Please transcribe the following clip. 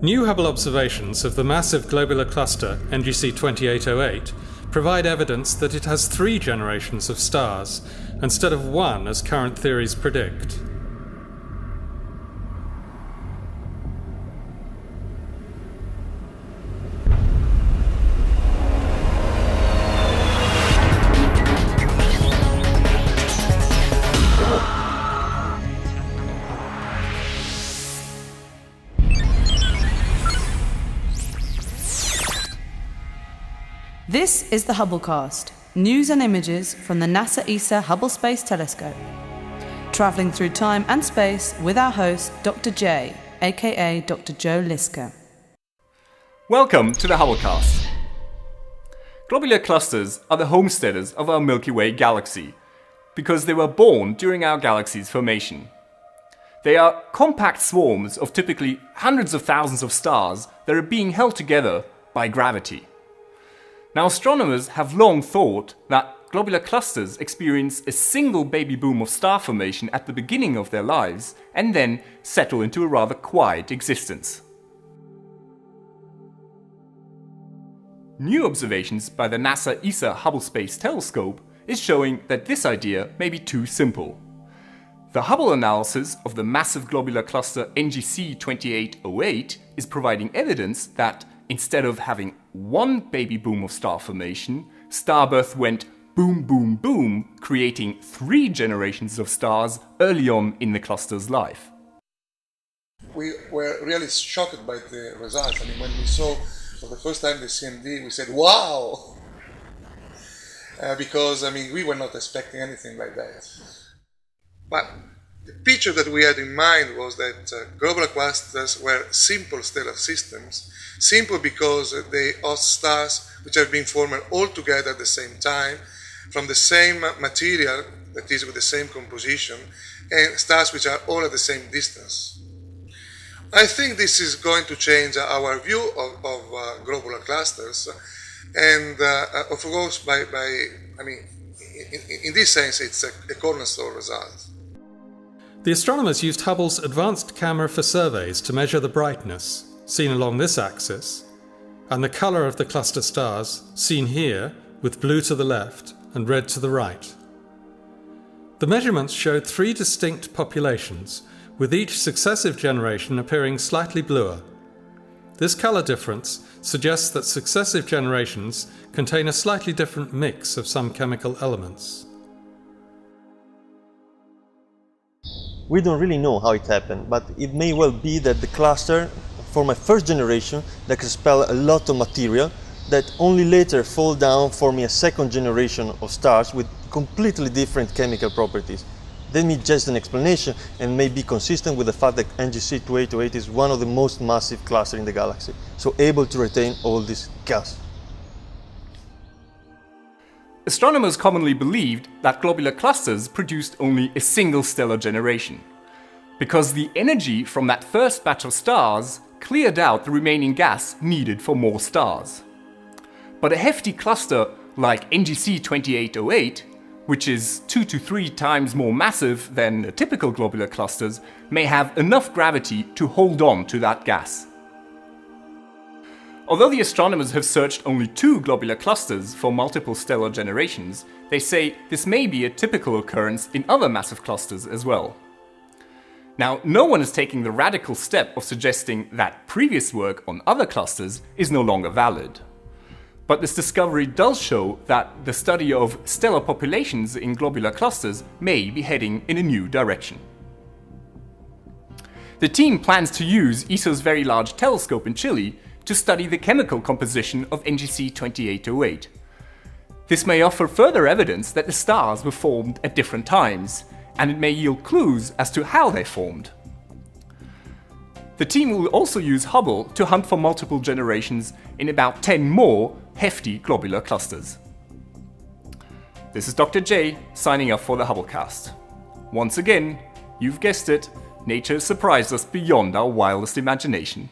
New Hubble observations of the massive globular cluster NGC 2808 provide evidence that it has 3 generations of stars, instead of 1 as current theories predict. This is the Hubblecast, news and images from the NASA ESA Hubble Space Telescope. Travelling through time and space with our host, Dr. J, aka Dr. Joe Liska. Welcome to the Hubblecast. Globular clusters are the homesteaders of our Milky Way galaxy, because they were born during our galaxy's formation. They are compact swarms of typically hundreds of thousands of stars that are being held together by gravity. Now, astronomers have long thought that globular clusters experience a single baby boom of star formation at the beginning of their lives and then settle into a rather quiet existence. New observations by the NASA ESA Hubble Space Telescope is showing that this idea may be too simple. The Hubble analysis of the massive globular cluster NGC 2808 is providing evidence that instead of having one baby boom of star formation, starbirth went boom, boom, boom, creating 3 generations of stars early on in the cluster's life. We were really shocked by the results. I mean, when we saw for the first time the CMD, we said, wow! Because, we were not expecting anything like that. But the picture that we had in mind was that globular clusters were simple stellar systems. Simple because they host stars which have been formed all together at the same time, from the same material, that is with the same composition, and stars which are all at the same distance. I think this is going to change our view of globular clusters, and of course, in this sense, it's a cornerstone result. The astronomers used Hubble's advanced camera for surveys to measure the brightness, seen along this axis, and the colour of the cluster stars, seen here, with blue to the left and red to the right. The measurements showed 3 distinct populations, with each successive generation appearing slightly bluer. This colour difference suggests that successive generations contain a slightly different mix of some chemical elements. We don't really know how it happened, but it may well be that the cluster form a first generation that can expel a lot of material that only later fall down, forming a second generation of stars with completely different chemical properties. That may just an explanation and may be consistent with the fact that NGC 2808 is one of the most massive clusters in the galaxy, so able to retain all this gas. Astronomers commonly believed that globular clusters produced only a single stellar generation, because the energy from that first batch of stars cleared out the remaining gas needed for more stars. But a hefty cluster like NGC 2808, which is 2 to 3 times more massive than typical globular clusters, may have enough gravity to hold on to that gas. Although the astronomers have searched only 2 globular clusters for multiple stellar generations, they say this may be a typical occurrence in other massive clusters as well. Now, no one is taking the radical step of suggesting that previous work on other clusters is no longer valid. But this discovery does show that the study of stellar populations in globular clusters may be heading in a new direction. The team plans to use ESA's Very Large Telescope in Chile to study the chemical composition of NGC 2808. This may offer further evidence that the stars were formed at different times, and it may yield clues as to how they formed. The team will also use Hubble to hunt for multiple generations in about 10 more hefty globular clusters. This is Dr. J signing off for the Hubblecast. Once again, you've guessed it, nature surprised us beyond our wildest imagination.